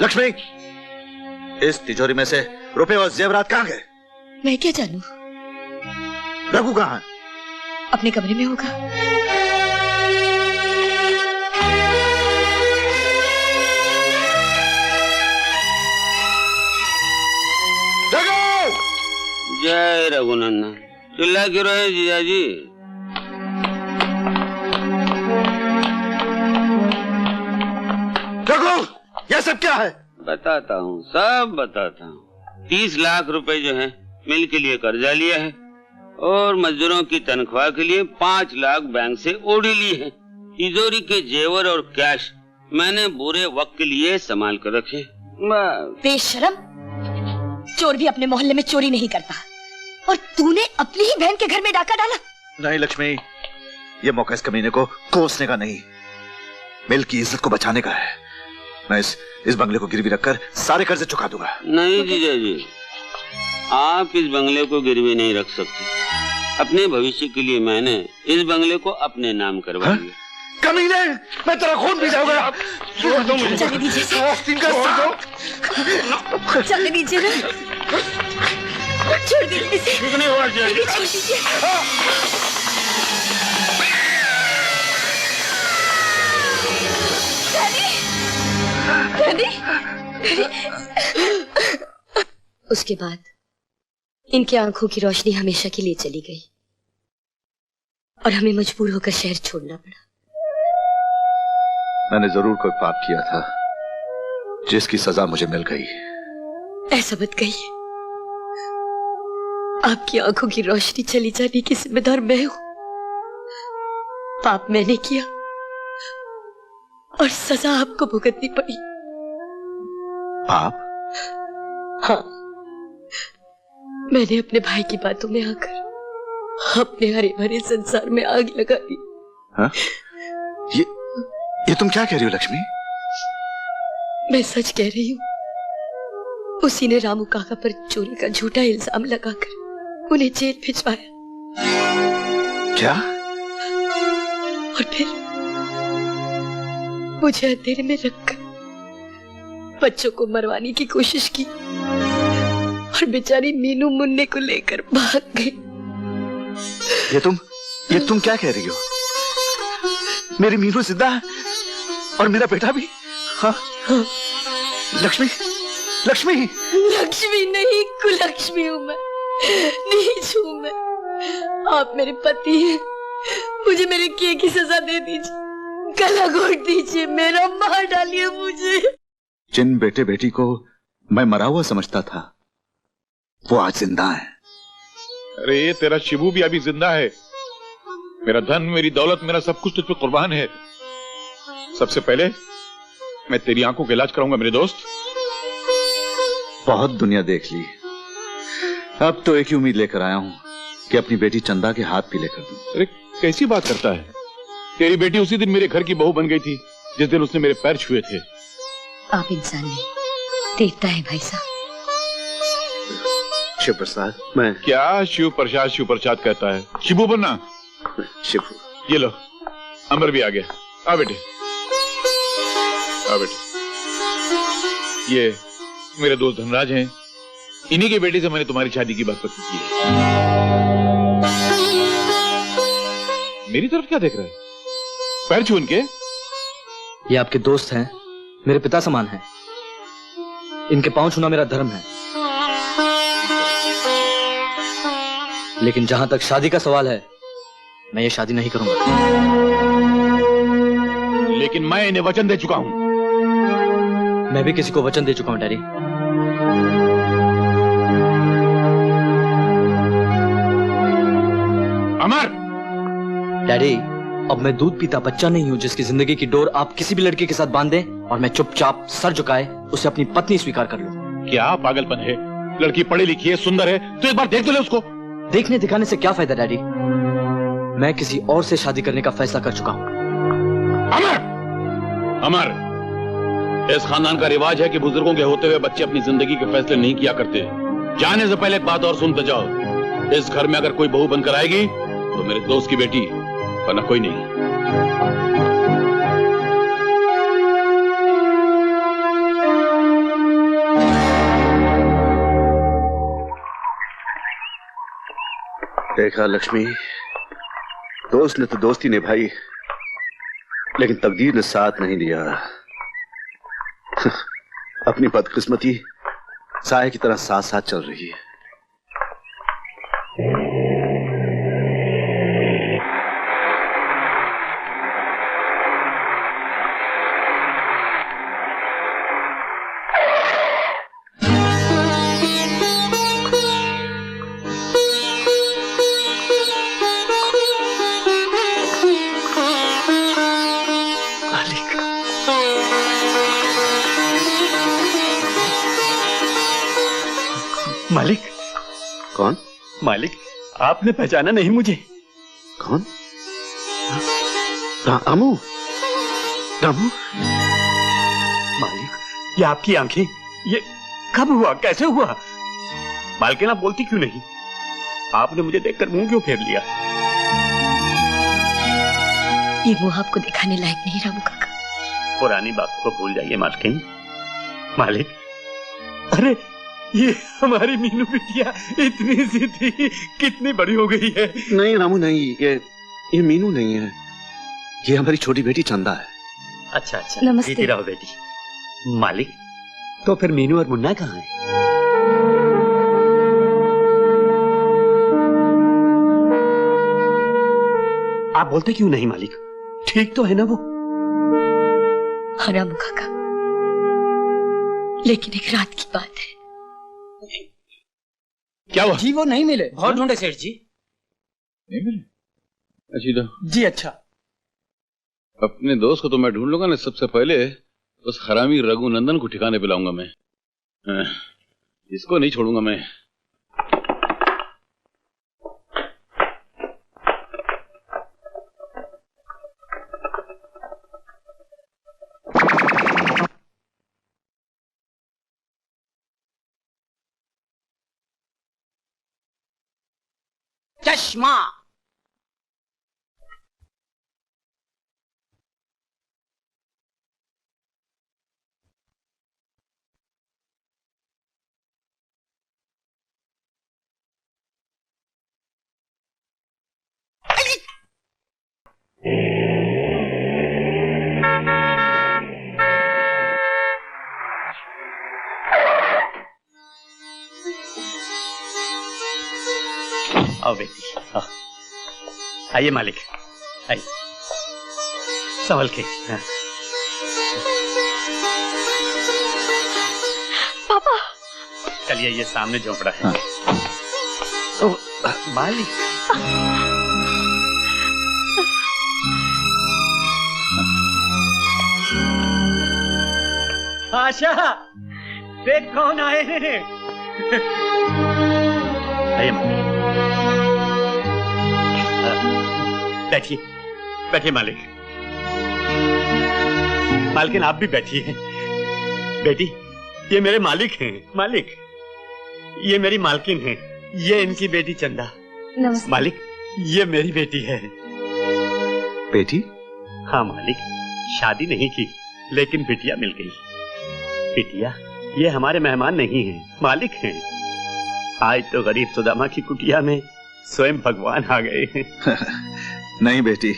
लक्ष्मी, इस तिजोरी में से रुपए और जेवरात कहाँ गए? मैं क्या जानूं? रघु कहाँ है? अपने कमरे में होगा। रघु! जय रघुनंदन। चिल्ला क्यों रहे जीजा जी? रघु, यह सब क्या है? बताता हूँ, सब बताता हूँ। 30 लाख रुपए जो है मिल के लिए कर्जा लिया है और मजदूरों की तनख्वाह के लिए 5 लाख बैंक से ओढ़ी ली है। तिजोरी के जेवर और कैश मैंने बुरे वक्त के लिए संभाल कर रखे। बेशरम, चोर भी अपने मोहल्ले में चोरी नहीं करता और तूने अपनी ही बहन के घर में डाका डाला। नहीं लक्ष्मी, ये मौका इस कमीने को कोसने का नहीं, मिल की इज्जत को बचाने का है। मैं इस बंगले को गिरवी रखकर सारे कर्जे चुका दूंगा। नहीं जीजा जी, आप इस बंगले को गिरवी नहीं रख सकते। अपने भविष्य के लिए मैंने इस बंगले को अपने नाम करवा दिया। कमीने, मैं तेरा खून पी जाऊंगा। चलने दीजिए, चलने दीजिए ना, छोड़ दीजिए इसे। छोड़ दीजिए। उसके बाद इनकी आंखों की रोशनी हमेशा के लिए चली गई और हमें मजबूर होकर शहर छोड़ना पड़ा। मैंने जरूर कोई पाप किया था जिसकी सजा मुझे मिल गई। ऐसा मत कहिए, आपकी आंखों की रोशनी चली जाने की जिम्मेदार मैं हूं। पाप मैंने किया और सजा आपको भुगतनी पड़ी। पाप? हाँ, मैंने अपने भाई की बातों में आकर अपने हरे भरे संसार में आग लगा दी। हाँ? ये तुम क्या कह रही हो लक्ष्मी? मैं सच कह रही हूँ। उसी ने रामू काका पर चोरी का झूठा इल्जाम लगाकर उन्हें जेल भिजवाया। क्या? और फिर मुझे अंधेरे में रखकर बच्चों को मरवाने की कोशिश की और बेचारी मीनू मुन्ने को लेकर भाग गई। ये तुम क्या कह रही हो? मेरी मीनू जिंदा है और मेरा बेटा भी? हाँ? लक्ष्मी, लक्ष्मी, लक्ष्मी नहीं, कुलक्ष्मी हूँ मैं, नीच हूँ मैं। आप मेरे पति हैं, मुझे मेरे किए की सजा दे दीजिए, गला घोट दीजिए, मेरा मार डालिए मुझे। जिन बेटे बेटी को मैं मरा हुआ समझता था वो आज जिंदा है। अरे तेरा शिबू भी अभी जिंदा है। मेरा धन, मेरी दौलत, मेरा सब कुछ तुझ पे कुर्बान है। सबसे पहले मैं तेरी आंखों का इलाज कराऊंगा मेरे दोस्त। बहुत दुनिया देख ली, अब तो एक ही उम्मीद लेकर आया हूं कि अपनी बेटी चंदा के हाथ पीले कर दूं। अरे कैसी बात करता है? तेरी बेटी उसी दिन मेरे घर की बहू बन गई थी जिस दिन उसने मेरे पैर छुए थे। आप इंसान नहीं, देवता है भाई साहब। शिव प्रसाद, मैं क्या शिव प्रसाद कहता है? शिबू बनना। शिबू, ये लो, अमर भी आ गया। आ बेटे, आ बेटे। ये मेरे दोस्त धनराज हैं, इन्हीं के बेटे से मैंने तुम्हारी शादी की बात पक्की की है। मेरी तरफ क्या देख रहा है? पैर छू उनके। ये आपके दोस्त हैं, मेरे पिता समान हैं। इनके पांव छूना मेरा धर्म है। लेकिन जहां तक शादी का सवाल है, मैं ये शादी नहीं करूंगा। लेकिन मैं इन्हें वचन दे चुका हूं। मैं भी किसी को वचन दे चुका हूं डैडी। अमर! डैडी, अब मैं दूध पीता बच्चा नहीं हूं जिसकी जिंदगी की डोर आप किसी भी लड़के के साथ बांध दें और मैं चुपचाप सर झुकाए उसे अपनी पत्नी स्वीकार कर लूं। क्या पागलपन है? लड़की पढ़ी लिखी है, सुंदर है, तो एक बार देख तो ले उसको। देखने दिखाने से क्या फायदा डैडी? मैं किसी और से शादी करने का फैसला कर चुका हूं। अमर! अमर, इस खानदान का रिवाज है कि बुजुर्गों के होते हुए बच्चे अपनी जिंदगी के फैसले नहीं किया करते। जाने से पहले एक बात और सुनते जाओ, इस घर में अगर कोई बहू बनकर आएगी तो मेरे दोस्त की बेटी, वरना कोई नहीं। देखा लक्ष्मी, दोस्त ने तो दोस्ती निभाई, लेकिन तकदीर ने साथ नहीं दिया। अपनी बदकिस्मती साए की तरह साथ साथ चल रही है। मालिक। कौन? मालिक, आपने पहचाना नहीं मुझे? कौन? रामू? रामू? मालिक, ये आपकी आंखें, ये कब हुआ, कैसे हुआ? मालकिन आप बोलती क्यों नहीं? आपने मुझे देखकर मुंह क्यों फेर लिया? ये मुंह आपको दिखाने लायक नहीं रामू काका। पुरानी बातों को भूल जाइए मालकिन। मालिक, अरे ये हमारी मीनू बिटिया इतनी सी थी, कितनी बड़ी हो गई है। नहीं रामू नहीं, ये मीनू नहीं है, ये हमारी छोटी बेटी चंदा है। अच्छा अच्छा, नमस्ते। जीती रहो बेटी। मालिक, तो फिर मीनू और मुन्ना कहाँ हैं? आप बोलते क्यों नहीं मालिक? ठीक तो है ना वो? हाँ रामू काका, लेकिन एक रात की बात है। क्या हुआ? जी वो नहीं मिले, बहुत ढूंढे सेठ जी। नहीं मिले? अच्छी तो जी अच्छा। अपने दोस्त को तो मैं ढूंढ लूंगा ना, सबसे पहले उस हरामी रघुनंदन को ठिकाने पे लाऊंगा मैं। इसको नहीं छोड़ूंगा मैं। चश्मा। आओ बेटी, आओ। आइए मालिक, आइए, संभल के। हाँ। पापा। चलिए, ये सामने झोंपड़ा है। हाँ। मालिक। आशा, देख कौन आए हैं। आइए मालिक, बैठिए, बैठिए मालिक। मालकिन आप भी बैठिए। बेटी, ये मेरे मालिक हैं। मालिक, ये मेरी मालकिन हैं। ये इनकी बेटी चंदा। नमस्ते। मालिक, ये मेरी बेटी है। बेटी? हाँ मालिक, शादी नहीं की, लेकिन बिटिया मिल गई। बिटिया, ये हमारे मेहमान नहीं हैं, मालिक हैं। आज तो गरीब सुदामा की कुटिया में स्वयं भगवान आ गए हैं। नहीं बेटी,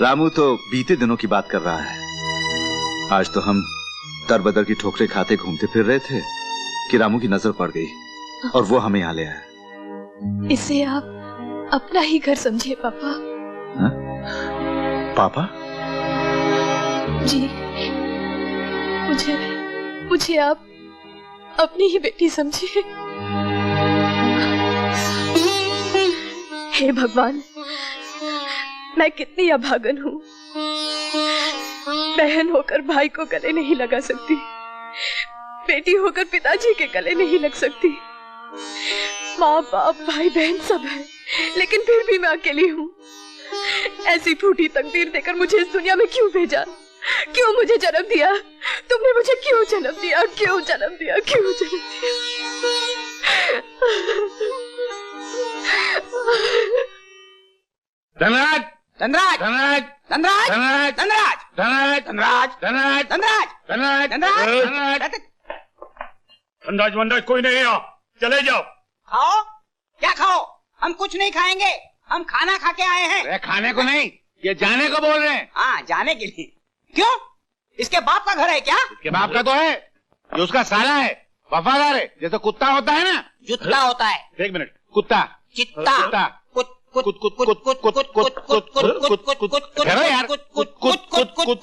रामू तो बीते दिनों की बात कर रहा है। आज तो हम दर बदर की ठोकरें खाते घूमते फिर रहे थे कि रामू की नजर पड़ गई और वो हमें यहाँ ले आया। इसे आप अपना ही घर समझिए पापा। हा? पापा? जी, मुझे आप अपनी ही बेटी समझिए। हे भगवान, मैं कितनी अभागन हूँ। बहन होकर भाई को गले नहीं लगा सकती, बेटी होकर पिताजी के गले नहीं लग सकती। माँ बाप भाई बहन सब है, लेकिन फिर भी मैं अकेली हूँ। ऐसी फूटी तकदीर देकर मुझे इस दुनिया में क्यों भेजा? क्यों मुझे जन्म दिया? तुमने मुझे क्यों जन्म दिया? क्यों जन्म दिया? क्यों जन्म दिया? धनराज, धनराज, धनराज, धनराज, धनराज, धनराज, धनराज, धनराज, धनराज, धनराज, धनराज, धनराज, अंदाज वंदाज कोई नहीं है, चले जाओ। खाओ, क्या खाओ? हम कुछ नहीं खाएंगे, हम खाना खा के आए हैं। अरे खाने को नहीं, ये जाने को बोल रहे हैं। हाँ, जाने के लिए। क्यों? इसके बाप का घर है क्या? इसके बाप का तो है, ये उसका साला है, वफादार है, जैसे कुत्ता होता है ना। जुत्ता होता है। एक मिनट, कुत्ता चित्ता। कुत्ता कुत कुत कुत कुत कुत कुत कुत कुत कुत कुत कुत कुत करो यार,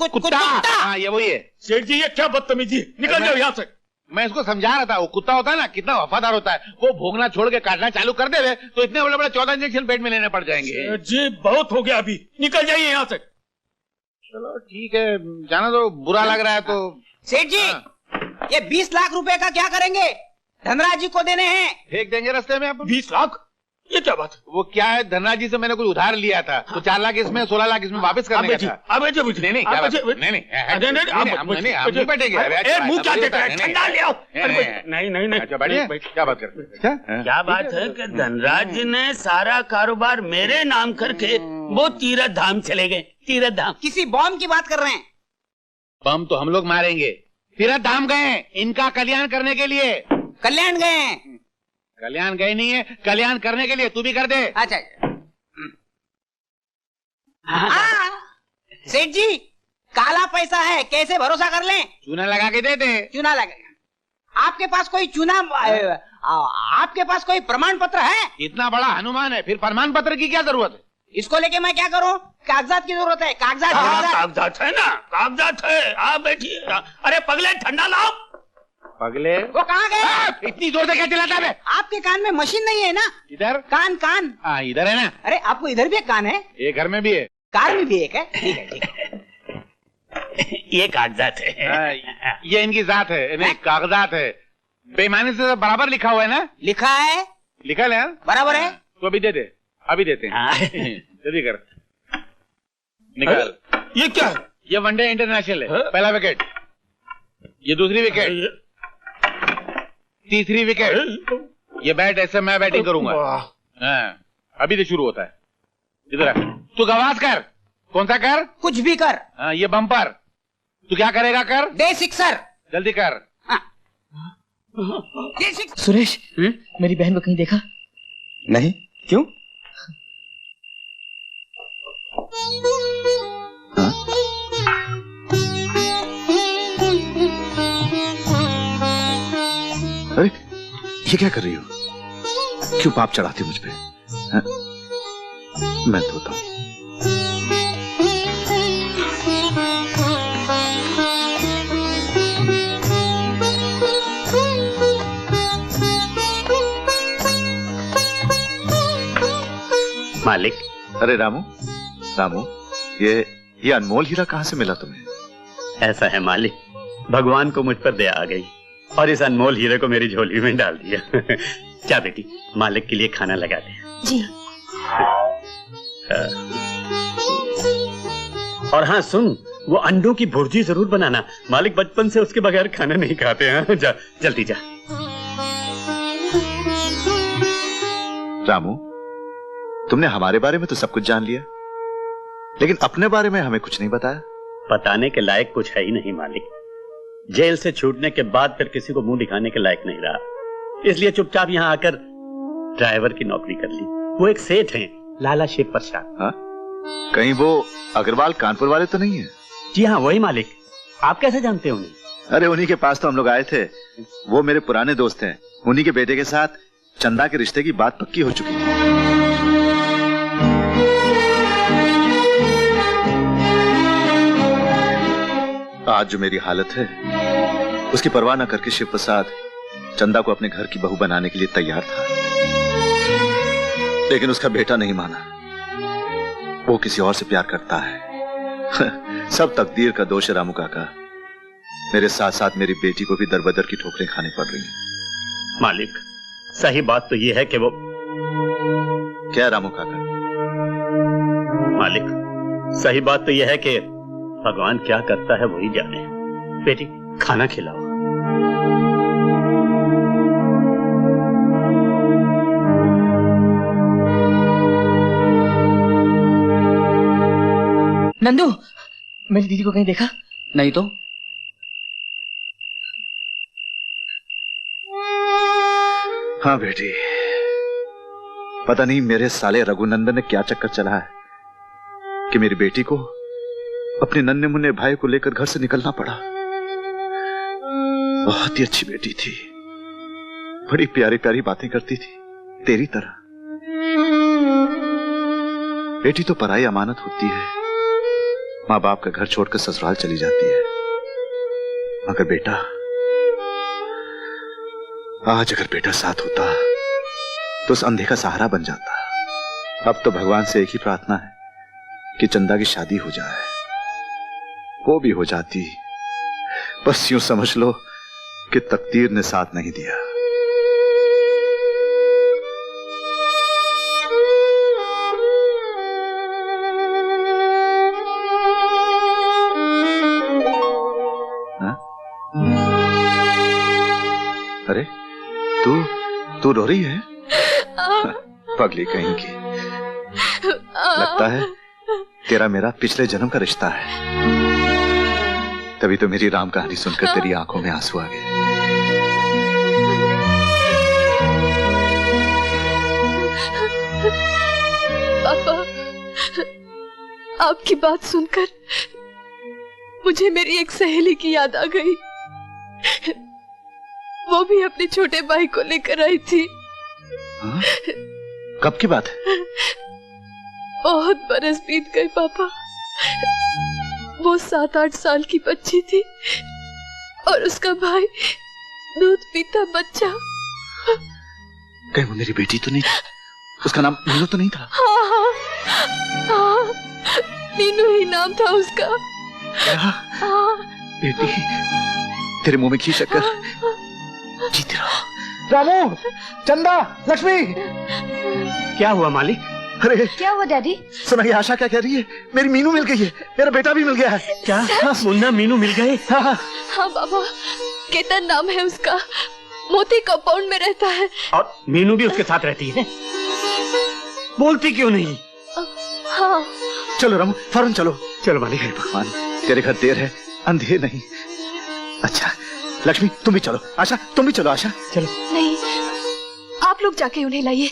कुत्ता। हाँ ये वही है। सेठ जी ये क्या बदतमीजी, निकल जाओ यहाँ से। मैं इसको समझा रहा था, वो कुत्ता होता है ना, कितना वफादार होता है, वो भोगना छोड़ के काटना चालू कर दे तो इतने बड़े बड़े 14 इंजेक्शन पेट में लेने पड़ जाएंगे। सेठ जी बहुत हो गया, अभी निकल जाइए यहाँ से। चलो ठीक है, जाना तो बुरा लग रहा है तो। सेठ जी, ये 20 लाख रुपए का क्या करेंगे? धनराज जी को देने हैं। फेंक देंगे रास्ते में आप। 20 लाख? ये क्या बात? वो क्या है, धनराज जी से मैंने कुछ उधार लिया था, तो 4 लाख इसमें, 16 लाख इसमें वापस करने का था। अब नहीं नहीं क्या बात? नहीं हम नहीं बैठेंगे। मुंह क्या देख रहे हैं? ठंडा ले आओ। नहीं नहीं नहीं, अच्छा बढ़िया, क्या बात कर रहे हैं? क्या बात है कि धनराज जी ने सारा कारोबार मेरे नाम करके वो तीरथ धाम चले गए। तीरथ धाम किसी बॉम्ब की बात कर रहे हैं। बम तो हम लोग मारेंगे, तीरथ धाम गए इनका कल्याण करने के लिए। कल्याण गए हैं? कल्याण गए नहीं है, कल्याण करने के लिए। तू भी कर दे। अच्छा। सेठ जी, काला पैसा है, कैसे भरोसा कर लें? चूना लगा के दे दे। चूना लगा? आपके पास कोई चूना, आपके पास कोई प्रमाण पत्र है? इतना बड़ा हनुमान है, फिर प्रमाण पत्र की क्या जरूरत है? इसको लेके मैं क्या करूं? कागजात की जरूरत है। कागजात कागजात है ना, कागजात है। आप बैठिए। अरे पगले ठंडा लाओ। पगले वो कहाँ गए? इतनी जोर से क्या चिल्लाता है? आपके कान में मशीन नहीं है ना? इधर कान कान। हाँ इधर है ना। अरे आपको इधर भी एक कान है? ये घर में भी है, कार में भी एक है। ठीक है ठीक है। ये कागजात है। ये इनकी जात है, नहीं कागजात है। बेईमानी से बराबर लिखा हुआ है ना? लिखा है, लिखा है बराबर है। तो अभी दे दे, अभी देते हैं। जल्दी कर, निकाल। ये क्या है? ये वनडे इंटरनेशनल है, पहला विकेट, ये दूसरी विकेट, तीसरी विकेट। ये बैट ऐसे मैं बैटिंग करूंगा। हाँ, अभी से शुरू होता है। इधर आ, तू गवास कर। कौन सा कर? कुछ भी कर। हाँ, ये बम्पर। तू क्या करेगा? कर डे सिक्सर। जल्दी कर। Day sixer. सुरेश, मेरी बहन को कहीं देखा? नहीं, क्यों? हाँ? अरे ये क्या कर रही हो? क्यों पाप चढ़ाती मुझ पे? हाँ? मैं धोता हूं। मालिक। अरे रामू, रामू, ये अनमोल हीरा कहाँ से मिला तुम्हें? ऐसा है मालिक, भगवान को मुझ पर दया आ गई और इस अनमोल हीरे को मेरी झोली में डाल दिया। क्या बेटी, मालिक के लिए खाना लगा दे। जी। और हाँ सुन, वो अंडों की भुर्जी जरूर बनाना। मालिक बचपन से उसके बगैर खाना नहीं खाते हैं। जा जल्दी जा। रामू, तुमने हमारे बारे में तो सब कुछ जान लिया, लेकिन अपने बारे में हमें कुछ नहीं बताया। बताने के लायक कुछ है ही नहीं मालिक। जेल से छूटने के बाद फिर किसी को मुंह दिखाने के लायक नहीं रहा, इसलिए चुपचाप यहाँ आकर ड्राइवर की नौकरी कर ली। वो एक सेठ हैं, लाला शिव प्रसाद। हाँ? कहीं वो अग्रवाल कानपुर वाले तो नहीं है? जी हाँ वही मालिक। आप कैसे जानते हैं उन्हें? अरे उन्हीं के पास तो हम लोग आए थे। वो मेरे पुराने दोस्त हैं। उन्हीं के बेटे के साथ चंदा के रिश्ते की बात पक्की हो चुकी थी। आज जो मेरी हालत है उसकी परवाह न करके शिव प्रसाद चंदा को अपने घर की बहू बनाने के लिए तैयार था, लेकिन उसका बेटा नहीं माना। वो किसी और से प्यार करता है। सब तकदीर का दोष है रामू काका। मेरे साथ साथ मेरी बेटी को भी दरबदर की ठोकरें खानी पड़ रही हैं। मालिक, सही बात तो ये है कि वो... क्या रामू काका? मालिक, सही बात तो यह है कि भगवान क्या करता है वही जाने। बेटी खाना खिलाओ। नंदू, मेरी दीदी को कहीं देखा? नहीं तो। हाँ बेटी, पता नहीं मेरे साले रघुनंदन ने क्या चक्कर चला है कि मेरी बेटी को अपने नन्हे मुन्ने भाई को लेकर घर से निकलना पड़ा। बहुत ही अच्छी बेटी थी, बड़ी प्यारी प्यारी बातें करती थी, तेरी तरह। बेटी तो पराई अमानत होती है, माँ बाप का घर छोड़कर ससुराल चली जाती है। मगर बेटा, आज अगर बेटा साथ होता तो उस अंधे का सहारा बन जाता। अब तो भगवान से एक ही प्रार्थना है कि चंदा की शादी हो जाए, वो भी हो जाती। बस यूं समझ लो कि तकदीर ने साथ नहीं दिया। अरे तू रो रही है? पगली कहीं की। लगता है तेरा मेरा पिछले जन्म का रिश्ता है, तभी तो मेरी राम कहानी सुनकर तेरी आंखों में आंसू आ गए। पापा, आपकी बात सुनकर मुझे मेरी एक सहेली की याद आ गई। वो भी अपने छोटे भाई को लेकर आई थी। हाँ? कब की बात है? बहुत बरस बीत गए पापा। वो 7-8 साल की बच्ची थी और उसका भाई दूध पीता बच्चा। कहीं वो मेरी बेटी तो नहीं थी? उसका नाम मीनू तो नहीं था? हाँ, मीनू ही नाम था उसका। बेटी, तेरे मुंह में घी शक्कर, जीते रहो। रामू, चंदा, लक्ष्मी। क्या हुआ मालिक? अरे क्या हुआ डैडी? सुना ये आशा क्या कह रही है? मेरी मीनू मिल गई है, मेरा बेटा भी मिल गया है। क्या? मुन्ना मीनू मिल गए? हाँ बाबा, केतन नाम है उसका, मोती कंपाउंड में रहता है। और मीनू भी उसके साथ रहती है? बोलती क्यों नहीं? हाँ। चलो रामू, फौरन चलो। चलो मालिक। भगवान, तेरे घर देर है, अंधेर नहीं। अच्छा लक्ष्मी, तुम भी चलो। आशा, तुम भी चलो। आशा, चलो। नहीं, आप लोग जाके उन्हें लाइए,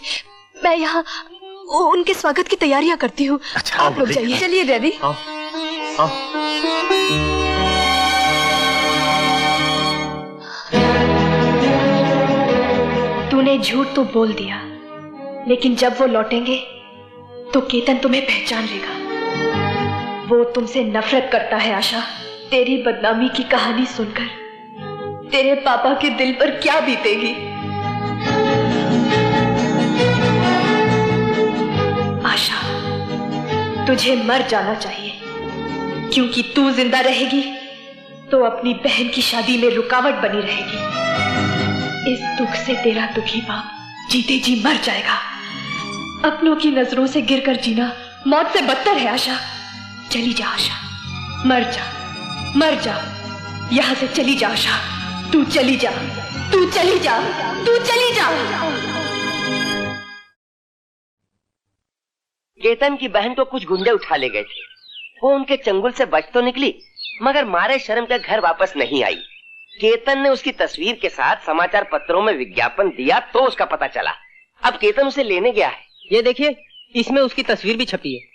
मैं यहाँ उनके स्वागत की तैयारियां करती हूँ। अच्छा, आप लोग जाइए। चलिए डैडी। तूने झूठ तो बोल दिया, लेकिन जब वो लौटेंगे तो केतन तुम्हें पहचान लेगा। वो तुमसे नफरत करता है आशा। तेरी बदनामी की कहानी सुनकर तेरे पापा के दिल पर क्या बीतेगी। आशा, तुझे मर जाना चाहिए, क्योंकि तू जिंदा रहेगी तो अपनी बहन की शादी में रुकावट बनी रहेगी। इस दुख से तेरा दुखी बाप जीते जी मर जाएगा। अपनों की नजरों से गिरकर जीना मौत से बदतर है आशा। चली जा आशा, मर जा, मर जा, यहां से चली जा आशा। तू चली जा, तू चली जा, तू चली जा। केतन की बहन को कुछ गुंडे उठा ले गए थे। वो उनके चंगुल से बच तो निकली, मगर मारे शर्म के घर वापस नहीं आई। केतन ने उसकी तस्वीर के साथ समाचार पत्रों में विज्ञापन दिया तो उसका पता चला। अब केतन उसे लेने गया है। ये देखिए, इसमें उसकी तस्वीर भी छपी है।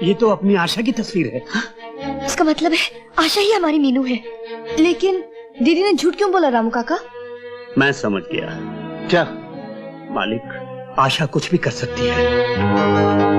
ये तो अपनी आशा की तस्वीर है। इसका मतलब है आशा ही हमारी मीनू है। लेकिन दीदी ने झूठ क्यों बोला रामू काका? मैं समझ गया। क्या? मालिक, आशा कुछ भी कर सकती है।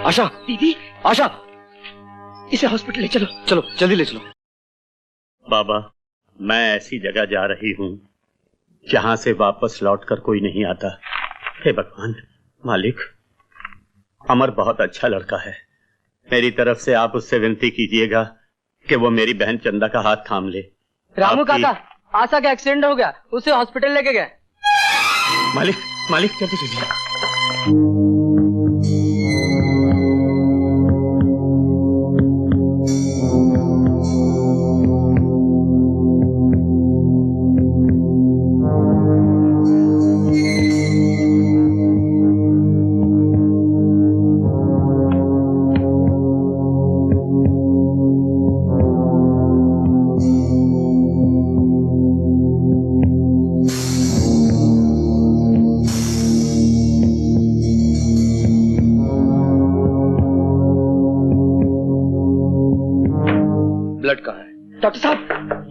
आशा, दीदी, आशा, इसे हॉस्पिटल ले चलो। चलो जल्दी ले चलो। बाबा, मैं ऐसी जगह जा रही हूँ जहाँ से वापस लौटकर कोई नहीं आता। हे भगवान, मालिक, अमर बहुत अच्छा लड़का है। मेरी तरफ से आप उससे विनती कीजिएगा कि वो मेरी बहन चंदा का हाथ थाम ले। रामू काका, आशा का एक्सीडेंट हो गया, उसे हॉस्पिटल लेके गए। मालिक, मालिक जल्दी कीजिए।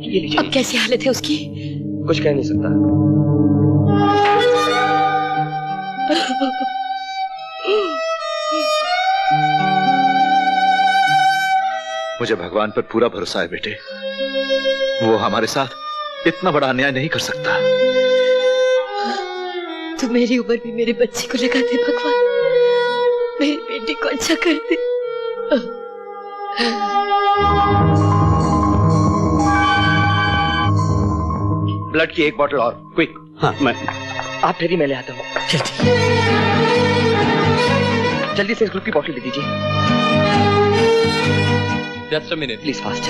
ये लीजिए। अब कैसी हालत है उसकी? कुछ कह नहीं सकता। मुझे भगवान पर पूरा भरोसा है बेटे, वो हमारे साथ इतना बड़ा अन्याय नहीं कर सकता। तो मेरी उम्र भी मेरे बच्चे को लगा दे भगवान, मेरी बेटी को अच्छा कर दे। ब्लड की एक बोतल और, क्विक। हाँ, मैं आप ठहरिए, मैं ले आता हूँ। जल्दी से इस ग्रुप की बोतल दे दीजिए। Just a minute please, fast.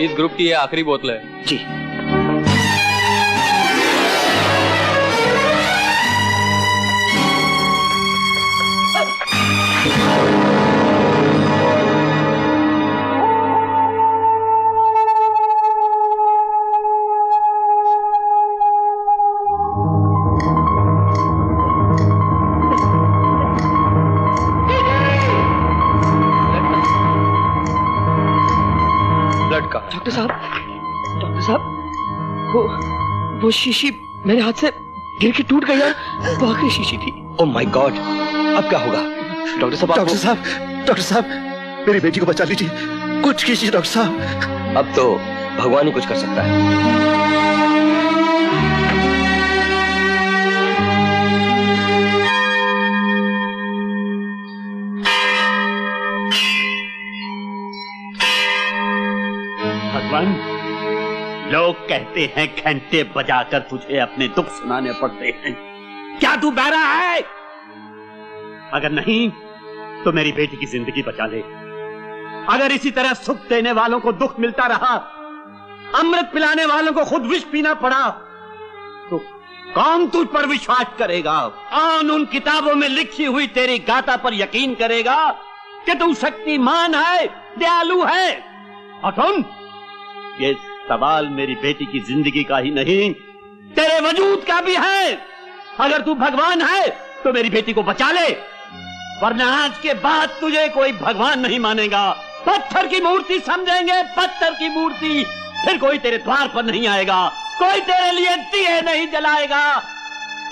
इस ग्रुप की ये आखिरी बोतल है जी। डॉक्टर साहब, वो शीशी मेरे हाथ से गिर के टूट गई यार, वो आखिरी शीशी थी। ओह माय गॉड, अब क्या होगा? डॉक्टर साहब, मेरी बेटी को बचा लीजिए, कुछ कीजिए डॉक्टर साहब। अब तो भगवान ही कुछ कर सकता है। भगवान, लोग कहते हैं घंटे बजाकर तुझे अपने दुख सुनाने पड़ते हैं। क्या तू बहरा है? अगर नहीं तो मेरी बेटी की जिंदगी बचा ले। अगर इसी तरह सुख देने वालों को दुख मिलता रहा, अमृत पिलाने वालों को खुद विष पीना पड़ा, तो कौन तुझ पर विश्वास करेगा? कौन उन किताबों में लिखी हुई तेरी गाथा पर यकीन करेगा कि तू शक्तिमान है, दयालु है? और सुन, ये सवाल मेरी बेटी की जिंदगी का ही नहीं, तेरे वजूद का भी है। अगर तू भगवान है तो मेरी बेटी को बचा ले, वरना आज के बाद तुझे कोई भगवान नहीं मानेगा। पत्थर की मूर्ति समझेंगे, पत्थर की मूर्ति। फिर कोई तेरे द्वार पर नहीं आएगा, कोई तेरे लिए दिए नहीं जलाएगा,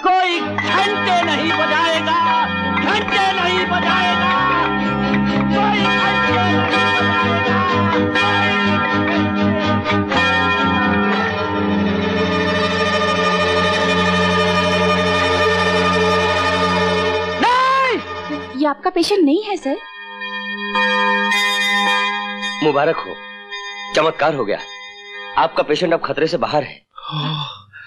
कोई घंटे नहीं बजाएगा, घंटे नहीं बजाएगा, कोई घंटे नहीं बजाएगा। ये आपका पेशेंट नहीं है सर। मुबारक हो, चमत्कार हो गया। आपका पेशेंट अब खतरे से बाहर है।